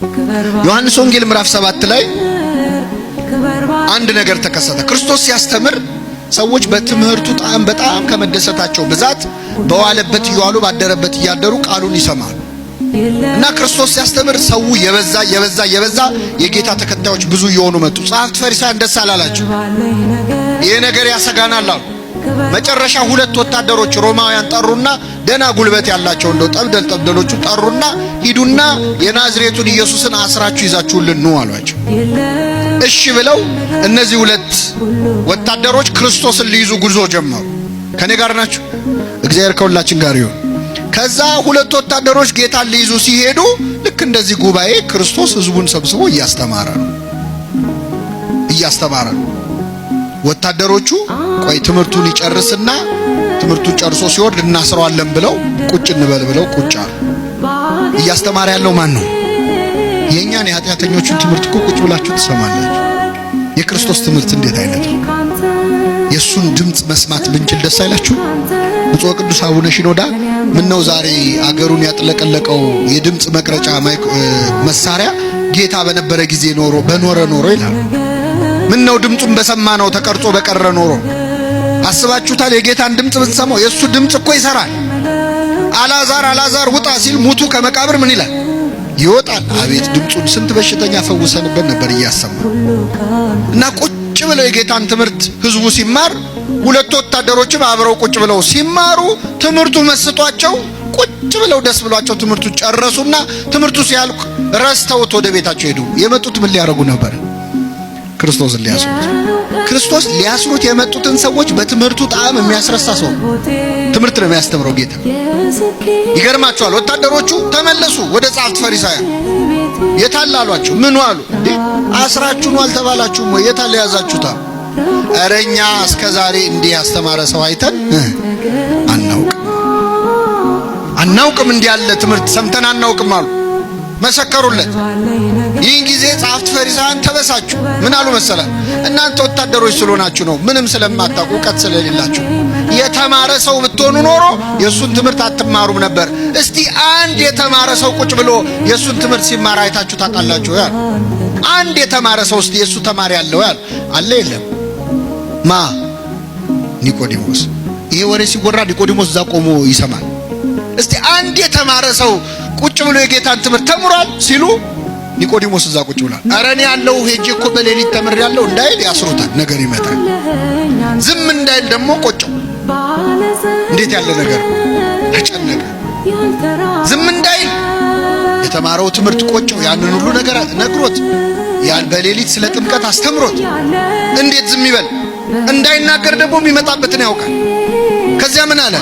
ዮሐንስ ወንጌል ምዕራፍ 7 ላይ አንድ ነገር ተከሰተ። ክርስቶስ ሲያስተምር ሰዎች በትምህርቱ ጣዕም በጣም ከመደሰታቸው ብዛት በዋለበት ይዋሉ ባደረበት ያደሩ ቃሉን ይሰማሉ። እና ክርስቶስ ሲያስተምር ሰው የበዛ የጌታ ተከታዮች ብዙ የሆኑ መጡ። ጸሐፍት ፈሪሳውያን ደስ አላላቸው። ይሄ ነገር ያሰጋናል አሉ። መጨረሻ ሁለት ወታደሮች ሮማውያን ጠሩና ደና ጉልበት ያላቸው እንደው ጠብደሎቹ ጠሩና ሂዱና የናዝሬቱን ኢየሱስን አስራችሁ ይዛችሁልን ነው አሏቸው። እሺ ብለው እነዚህ ሁለት ወታደሮች ክርስቶስን ሊይዙ ጉዞ ጀመሩ። ከኔ ጋር ናችሁ? እግዚአብሔር ከሁላችን ጋር ይሁን። ከዛ ሁለት ወታደሮች ጌታን ሊይዙ ሲሄዱ ልክ እንደዚህ ጉባኤ ክርስቶስ ህዝቡን ሰብስቦ እያስተማረ ነው። ወታደሮቹ ቆይ ትምህርቱን ይጨርስና ትምህርቱን ጨርሶ ሲወርድ እናስረዋለን ብለው ቁጭ እንበል ብለው ቁጭ አሉ። እያስተማረ ያለው ማን ነው? የኛን የኃጢአተኞቹን ትምህርት እኮ ቁጭ ብላችሁ ትሰማላችሁ። የክርስቶስ ትምህርት እንዴት አይነት ነው! የሱን ድምጽ መስማት ብንችል ደስ አይላችሁ? ብፁዕ ቅዱስ አቡነ ሽኖዳ ምነው ዛሬ አገሩን ያጥለቀለቀው የድምጽ መቅረጫ መሳሪያ ጌታ በነበረ ጊዜ በኖረ ኖሮ ይላል። ምነው ድምጹን በሰማ ነው ተቀርጾ በቀረ ኖሮ። አስባችሁታል? የጌታን ድምጽ ብትሰማው የሱ ድምጽ እኮ ይሰራል። አላዛር ውጣ ሲል ሙቱ ከመቃብር ምን ይላል? ይወጣል። አቤት ድምጹን! ስንት በሽተኛ ፈውሰንበት ነበር እያሰማ እና ቁጭ ብለው የጌታን ትምህርት ህዝቡ ሲማር ሁለት ወታደሮችም አብረው ቁጭ ብለው ሲማሩ ትምህርቱ መስጧቸው ቁጭ ብለው ደስ ብሏቸው ትምህርቱን ጨረሱና ትምህርቱ ሲያልቅ ረስተውት ወደ ቤታቸው ሄዱ። የመጡት ምን ሊያረጉ ነበር? ክርስቶስን ሊያስሩት። ክርስቶስ ሊያስሩት የመጡትን ሰዎች በትምህርቱ ጣዕም የሚያስረሳ ሰው ትምህርት ነው የሚያስተምረው ጌታ። ይገርማቸዋል። ወታደሮቹ ተመለሱ ወደ ጸሐፍት ፈሪሳውያን። የታል አሏቸው። ምን አሉ? አስራችሁ ነው አልተባላችሁም ወይ? የታል ያዛችሁታ? እረኛ እስከዛሬ እንዲህ ያስተማረ ሰው አይተን አናውቅም እንዲህ ያለ ትምህርት ሰምተን አናውቅም አሉ። መሰከሩለት። ይህን ጊዜ ጸሐፍት ፈሪሳውያን ተበሳጩ። ምን አሉ መሰለ? እናንተ ወታደሮች ስለሆናችሁ ነው፣ ምንም ስለማታውቁ እውቀት ስለሌላችሁ። የተማረ ሰው ብትሆኑ ኖሮ የሱን ትምህርት አትማሩም ነበር። እስቲ አንድ የተማረ ሰው ቁጭ ብሎ የሱን ትምህርት ሲማር አይታችሁ ታውቃላችሁ? ያል አንድ የተማረ ሰው እስቲ የሱ ተማሪ ያለው ያል አለ? የለም። ኒቆዲሞስ። ይሄ ወሬ ሲወራ ኒቆዲሞስ እዛ ቆሞ ይሰማል። እስቲ አንድ የተማረ ሰው ቁጭ ብሎ የጌታን ትምህርት ተምሯል ሲሉ ኒቆዲሞስ እዛ ቁጭ ብሏል። ኧረ እኔ ያለው ሄጄ እኮ በሌሊት ተምሬያለሁ እንዳይል ያስሩታል። ነገር ይመጣል። ዝም እንዳይል ደግሞ ቆጨው። እንዴት ያለ ነገር! ተጨነቀ። ዝም እንዳይል የተማረው ትምህርት ቆጨው። ያንን ሁሉ ነገር ነግሮት በሌሊት ስለ ጥምቀት አስተምሮት እንዴት ዝም ይበል? እንዳይናገር ደግሞ የሚመጣበትን ያውቃል። ከዚያ ምን አለ?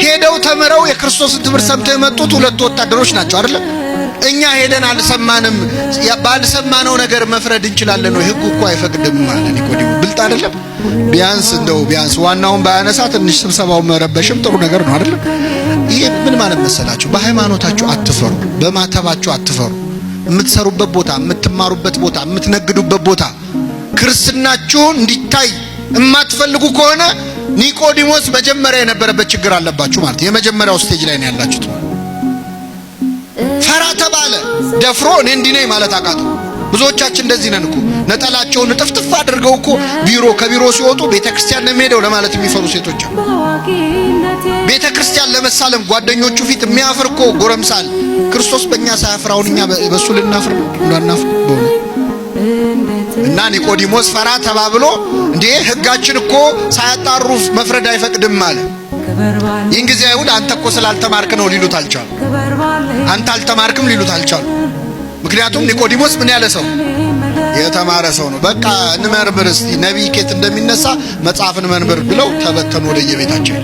ሄደው ተምረው የክርስቶስን ትምህርት ሰምተው የመጡት ሁለት ወታደሮች ናቸው አይደል? እኛ ሄደን አልሰማንም፣ ባልሰማነው ነገር መፍረድ እንችላለን ወይ? ሕጉ እኮ አይፈቅድም ማለት ኒቆዲሞስ ብልጥ አይደለም? ቢያንስ ዋናውን ባያነሳ ትንሽ ስብሰባውን መረበሽም ጥሩ ነገር ነው አይደል? ይሄ ምን ማለት መሰላችሁ? በሃይማኖታችሁ አትፈሩ፣ በማተባችሁ አትፈሩ። የምትሰሩበት ቦታ፣ የምትማሩበት ቦታ፣ የምትነግዱበት ቦታ ክርስትናችሁ እንዲታይ የማትፈልጉ ከሆነ ኒቆዲሞስ መጀመሪያ የነበረበት ችግር አለባችሁ ማለት። የመጀመሪያው ስቴጅ ላይ ነው ያላችሁት። ፈራ ተባለ። ደፍሮ እኔ እንዲህ ነኝ ማለት አቃተው። ብዙዎቻችን እንደዚህ ነን እኮ። ነጠላቸውን ጥፍጥፍ አድርገው እኮ ከቢሮ ሲወጡ ቤተክርስቲያን ነው የሚሄደው ለማለት የሚፈሩ ሴቶች አሉ። ቤተክርስቲያን ለመሳለም ጓደኞቹ ፊት የሚያፍር እኮ ጎረምሳል። ክርስቶስ በእኛ ሳያፍራውን እኛ በሱ ልናፍር ነው? እንዳናፍር በሆነ እና ኒቆዲሞስ ፈራ ተባብሎ እንዴ ሕጋችን እኮ ሳያጣሩ መፍረድ አይፈቅድም አለ። ይህን ጊዜ አይሁድ አንተ እኮ ስላልተማርክ ነው ሊሉት አልቻሉ። አንተ አልተማርክም ሊሉት አልቻሉ። ምክንያቱም ኒቆዲሞስ ምን ያለ ሰው? የተማረ ሰው ነው። በቃ እንመርምር እስቲ ነቢይ ኬት እንደሚነሳ መጽሐፍን መንበር ብለው ተበተኑ ወደ የቤታቸው።